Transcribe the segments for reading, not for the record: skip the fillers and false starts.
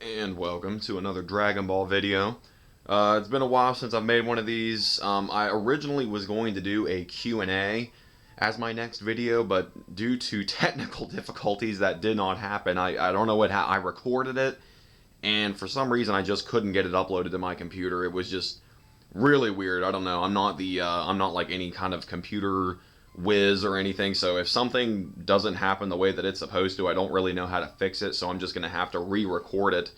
And welcome to another Dragon Ball video. It's been a while since I've made one of these. I originally was going to do a Q&A as my next video, but due to technical difficulties that did not happen. I don't know I recorded it, and for some reason I just couldn't get it uploaded to my computer. It was just really weird. I don't know. I'm not like any kind of computer whiz or anything, so if something doesn't happen the way that it's supposed to, I don't really know how to fix it, so I'm just gonna have to re-record it.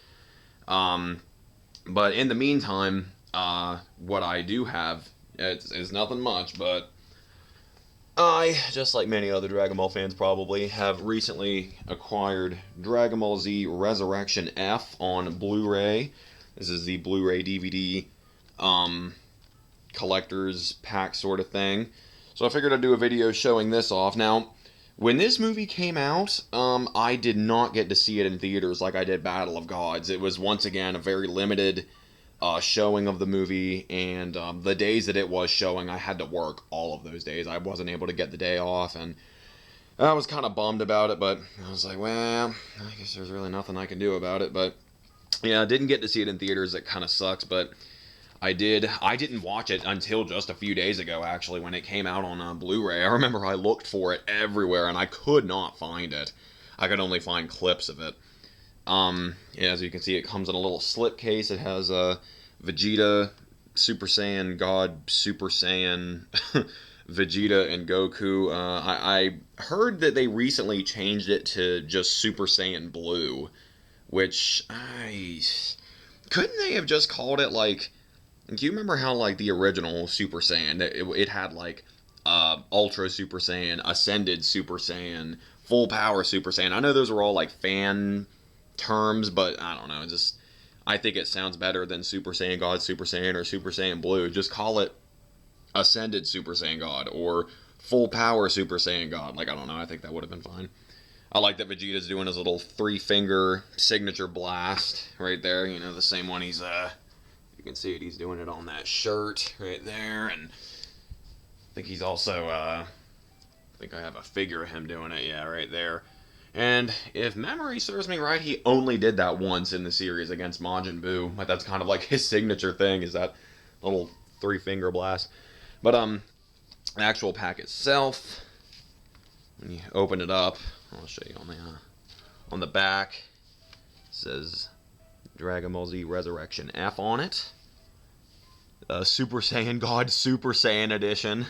But in the meantime, what I do have is nothing much, but I, just like many other Dragon Ball fans probably, have recently acquired Dragon Ball Z Resurrection F on Blu-ray. This is the Blu-ray DVD collector's pack sort of thing. So I figured I'd do a video showing this off. Now, when this movie came out, I did not get to see it in theaters like I did Battle of Gods. It was, once again, a very limited showing of the movie, and the days that it was showing, I had to work all of those days. I wasn't able to get the day off, and I was kind of bummed about it, but I was like, well, I guess there's really nothing I can do about it. But yeah, I didn't get to see it in theaters. It kind of sucks, but I didn't watch it until just a few days ago, actually, when it came out on Blu-ray. I remember I looked for it everywhere, and I could not find it. I could only find clips of it. Yeah, as you can see, it comes in a little slipcase. It has Vegeta, Super Saiyan God, Super Saiyan, Vegeta, and Goku. I heard that they recently changed it to just Super Saiyan Blue, which couldn't they have just called it like... Do you remember how, like, the original Super Saiyan, it had, like, Ultra Super Saiyan, Ascended Super Saiyan, Full Power Super Saiyan? I know those are all, like, fan terms, but I don't know. I think it sounds better than Super Saiyan God, Super Saiyan, or Super Saiyan Blue. Just call it Ascended Super Saiyan God, or Full Power Super Saiyan God. Like, I don't know. I think that would have been fine. I like that Vegeta's doing his little 3-finger signature blast right there. You know, the same one he's, you can see it, he's doing it on that shirt right there, and I think he's also, I think I have a figure of him doing it, yeah, right there. And if memory serves me right, he only did that once in the series against Majin Buu. Like, that's kind of like his signature thing, is that little 3-finger blast. But, the actual pack itself, when you open it up, I'll show you on the back, it says Dragon Ball Z Resurrection F on it. Super Saiyan God Super Saiyan Edition.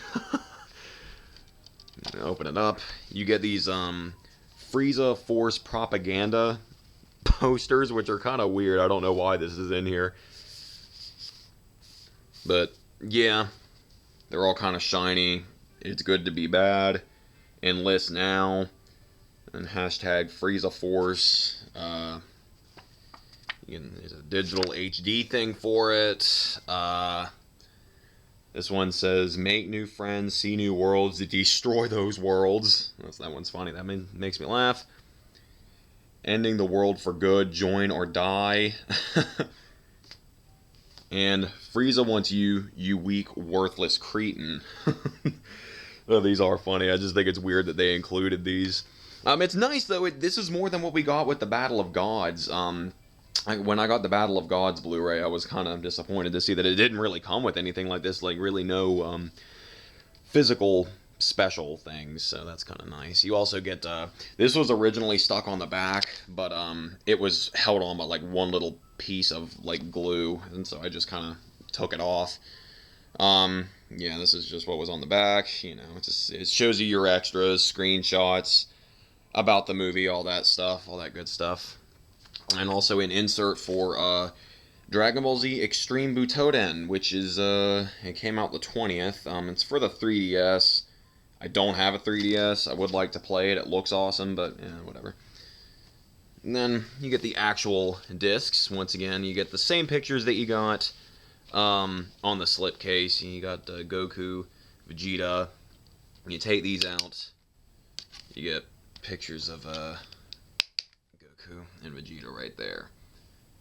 Open it up. You get these Frieza Force propaganda posters, which are kind of weird. I don't know why this is in here. But yeah, they're all kind of shiny. It's good to be bad. Enlist now. And hashtag Frieza Force. There's a digital HD thing for it. This one says, make new friends, see new worlds, destroy those worlds. That one's funny. That makes me laugh. Ending the world for good, join or die. And Frieza wants you, you weak, worthless cretin. Oh, these are funny. I just think it's weird that they included these. It's nice, though. This is more than what we got with the Battle of Gods. When I got the Battle of Gods Blu-ray, I was kind of disappointed to see that it didn't really come with anything like this, like really no physical special things, so that's kind of nice. You also get, this was originally stuck on the back, but it was held on by like one little piece of like glue, and so I just kind of took it off. Yeah, this is just what was on the back, you know, it shows you your extras, screenshots about the movie, all that stuff, all that good stuff. And also an insert for Dragon Ball Z Extreme Butoden, which is, it came out the 20th. It's for the 3DS. I don't have a 3DS. I would like to play it. It looks awesome, but yeah, whatever. And then you get the actual discs. Once again, you get the same pictures that you got on the slipcase. You got Goku, Vegeta. When you take these out, you get pictures of and Vegeta right there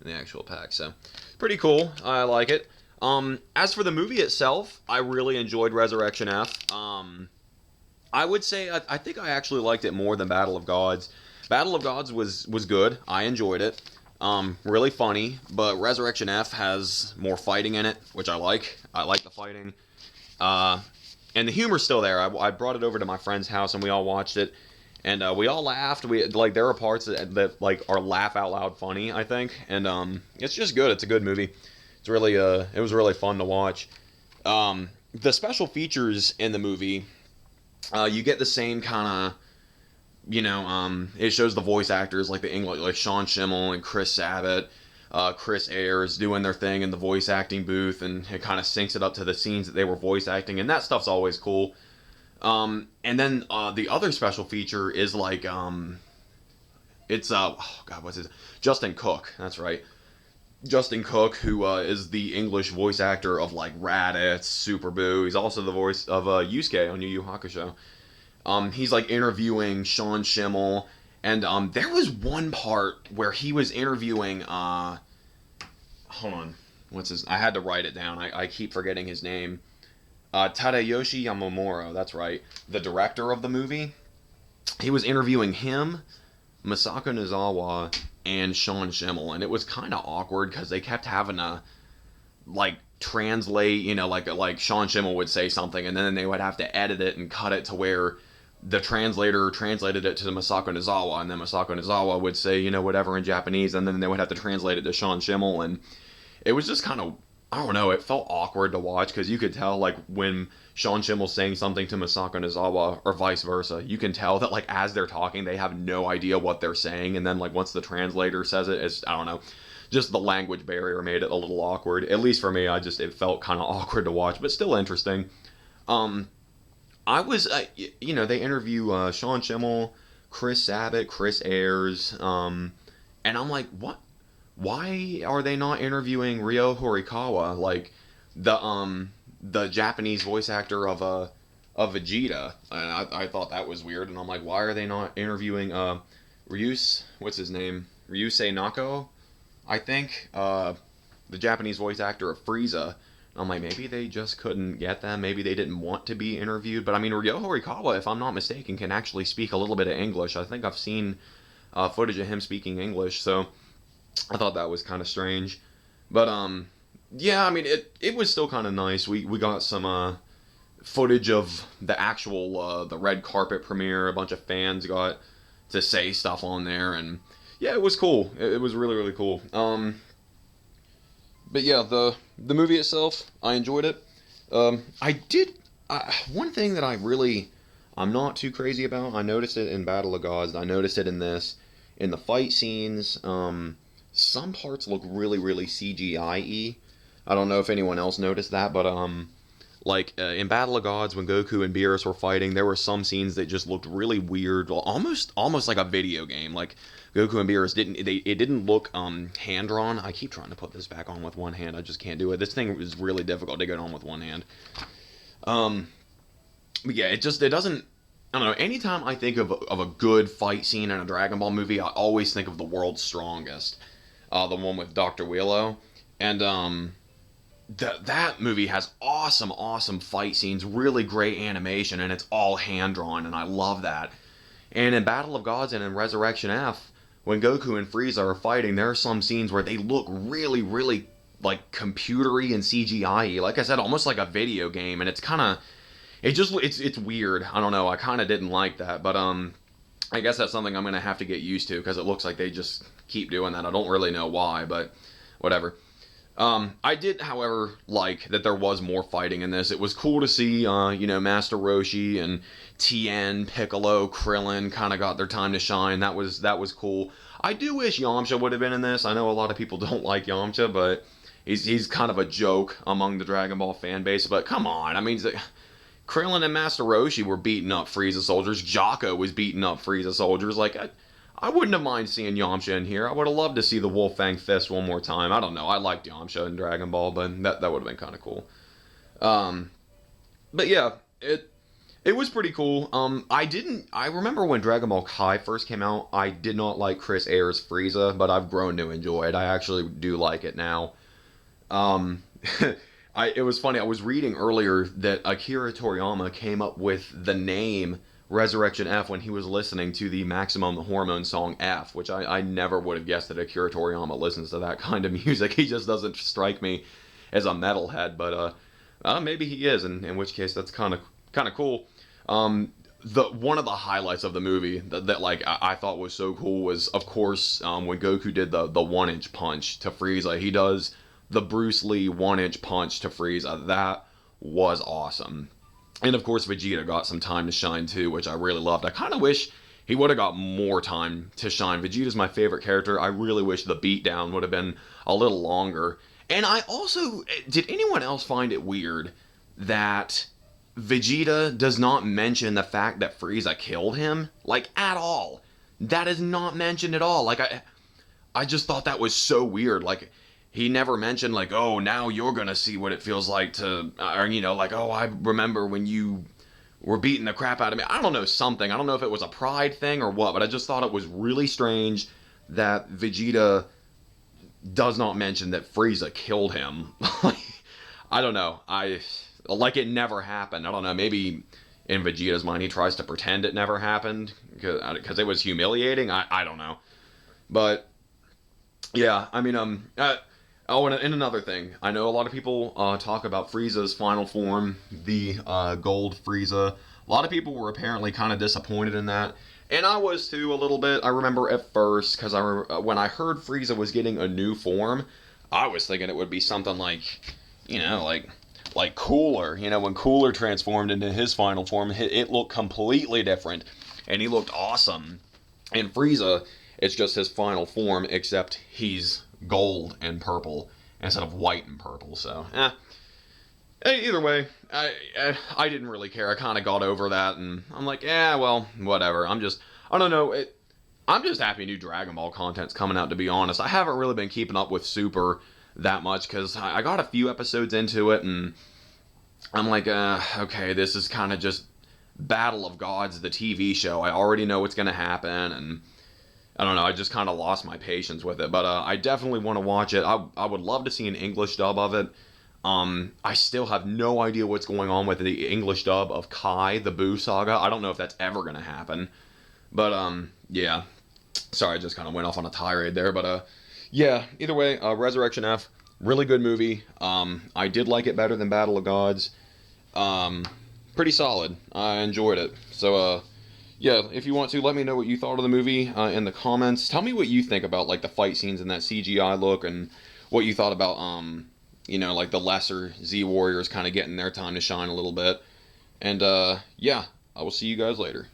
in the actual pack. So pretty cool. I like it. As for the movie itself, I really enjoyed Resurrection F. I would say I think I actually liked it more than Battle of Gods. Battle of Gods was good. I enjoyed it. Really funny, but Resurrection F has more fighting in it, which I like. I like the fighting. Uh, and the humor's still there. I brought it over to my friend's house and we all watched it, and we all laughed. We like there are parts that like are laugh out loud funny, I think, and it's just good. It's a good movie. It's really it was really fun to watch. The special features in the movie, you get the same kind of it shows the voice actors like the English, like Sean Schimmel and Chris Sabat, Chris Ayers doing their thing in the voice acting booth, and it kind of syncs it up to the scenes that they were voice acting, and that stuff's always cool. And then the other special feature is like it's oh god, what's his Justin Cook? That's right, Justin Cook, who is the English voice actor of like Raditz, Super Boo. He's also the voice of Yusuke on Yu Yu Hakusho. He's like interviewing Sean Schimmel, and there was one part where he was interviewing. Hold on, what's his? I had to write it down. I keep forgetting his name. Tadayoshi Yamamura. That's right, the director of the movie. He was interviewing him, Masako Nozawa, and Sean Schimmel, and it was kind of awkward because they kept having to like translate. Like Sean Schimmel would say something, and then they would have to edit it and cut it to where the translator translated it to Masako Nozawa, and then Masako Nozawa would say, whatever in Japanese, and then they would have to translate it to Sean Schimmel, and it was just kind of, I don't know, it felt awkward to watch, because you could tell, like, when Sean Schimmel's saying something to Masako Nozawa, or vice versa, you can tell that, like, as they're talking, they have no idea what they're saying, and then, like, once the translator says it, it's, I don't know, just the language barrier made it a little awkward. At least for me, it felt kind of awkward to watch, but still interesting. I was, they interview Sean Schimmel, Chris Sabat, Chris Ayers, and I'm like, what? Why are they not interviewing Ryo Horikawa, like the Japanese voice actor of Vegeta? And I thought that was weird, and I'm like, why are they not interviewing what's his name? Ryusei Nako, I think, the Japanese voice actor of Frieza. I'm like, maybe they just couldn't get them. Maybe they didn't want to be interviewed. But I mean, Ryo Horikawa, if I'm not mistaken, can actually speak a little bit of English. I think I've seen footage of him speaking English, so I thought that was kind of strange. But yeah, I mean, it was still kind of nice. We got some footage of the actual the red carpet premiere. A bunch of fans got to say stuff on there, and yeah, it was cool. It was really really cool. But yeah, the movie itself, I enjoyed it. I did one thing that I'm not too crazy about. I noticed it in Battle of Gods. I noticed it in this, in the fight scenes. Some parts look really really CGI-y. I don't know if anyone else noticed that, but in Battle of Gods, when Goku and Beerus were fighting, there were some scenes that just looked really weird, almost like a video game. Like Goku and Beerus it didn't look hand drawn. I keep trying to put this back on with one hand. I just can't do it. This thing is really difficult to get on with one hand. But yeah, it doesn't. I don't know. Anytime I think of a good fight scene in a Dragon Ball movie, I always think of the World's Strongest, the one with Dr. Willow, and that movie has awesome fight scenes, really great animation, and it's all hand drawn, and I love that. And in Battle of Gods and in Resurrection F, when Goku and Frieza are fighting, there are some scenes where they look really, really like computery and CGI-y. Like I said, almost like a video game, and it's kind of, it's weird. I don't know. I kind of didn't like that, but I guess that's something I'm gonna have to get used to, because it looks like they just keep doing that. I don't really know why, but whatever. I did, however, like that there was more fighting in this. It was cool to see, Master Roshi and Tien, Piccolo, Krillin kind of got their time to shine. That was cool. I do wish Yamcha would have been in this. I know a lot of people don't like Yamcha, but he's kind of a joke among the Dragon Ball fan base. But come on, I mean, Krillin and Master Roshi were beating up Frieza soldiers. Jocko was beating up Frieza soldiers. Like, I wouldn't have minded seeing Yamcha in here. I would have loved to see the Wolfang Fist one more time. I don't know. I liked Yamcha in Dragon Ball, but that would have been kind of cool. But yeah, it was pretty cool. I remember when Dragon Ball Kai first came out, I did not like Chris Ayers' Frieza, but I've grown to enjoy it. I actually do like it now. It was funny. I was reading earlier that Akira Toriyama came up with the name Resurrection F when he was listening to the Maximum Hormone song F, which I never would have guessed that Akira Toriyama listens to that kind of music. He just doesn't strike me as a metalhead, but maybe he is, in which case that's kind of cool. The one of the highlights of the movie that like I thought was so cool was, of course, when Goku did the 1-inch punch to Frieza. He does the Bruce Lee 1-inch punch to Frieza. That was awesome. And of course, Vegeta got some time to shine too, which I really loved. I kind of wish he would have got more time to shine. Vegeta's my favorite character. I really wish the beatdown would have been a little longer. And I also, did anyone else find it weird that Vegeta does not mention the fact that Frieza killed him? Like, at all. That is not mentioned at all. Like, I just thought that was so weird. Like, he never mentioned, like, oh, now you're gonna see what it feels like to, or, you know, like, oh, I remember when you were beating the crap out of me. I don't know, something. I don't know if it was a pride thing or what, but I just thought it was really strange that Vegeta does not mention that Frieza killed him. I don't know. Like it never happened. I don't know. Maybe in Vegeta's mind he tries to pretend it never happened because it was humiliating. I don't know. But yeah, I mean, oh, and another thing. I know a lot of people talk about Frieza's final form, the gold Frieza. A lot of people were apparently kind of disappointed in that. And I was too, a little bit. I remember at first, because when I heard Frieza was getting a new form, I was thinking it would be something like, you know, like Cooler. You know, when Cooler transformed into his final form, it looked completely different. And he looked awesome. And Frieza, it's just his final form, except he's gold and purple instead of white and purple. So, either way, I didn't really care. I kind of got over that, and I'm like, yeah, well, whatever. I don't know. I'm just happy new Dragon Ball content's coming out, to be honest. I haven't really been keeping up with Super that much, because I got a few episodes into it, and I'm like, okay, this is kind of just Battle of Gods, the TV show. I already know what's going to happen, and I don't know, I just kind of lost my patience with it. But I definitely want to watch it. I would love to see an English dub of it. I still have no idea what's going on with the English dub of Kai, the Buu Saga. I don't know if that's ever going to happen. But, yeah. Sorry, I just kind of went off on a tirade there. But, yeah, either way, Resurrection F, really good movie. I did like it better than Battle of Gods. Pretty solid. I enjoyed it. So, yeah, if you want to, let me know what you thought of the movie in the comments. Tell me what you think about, like, the fight scenes and that CGI look, and what you thought about, you know, like the lesser Z Warriors kind of getting their time to shine a little bit. And, yeah, I will see you guys later.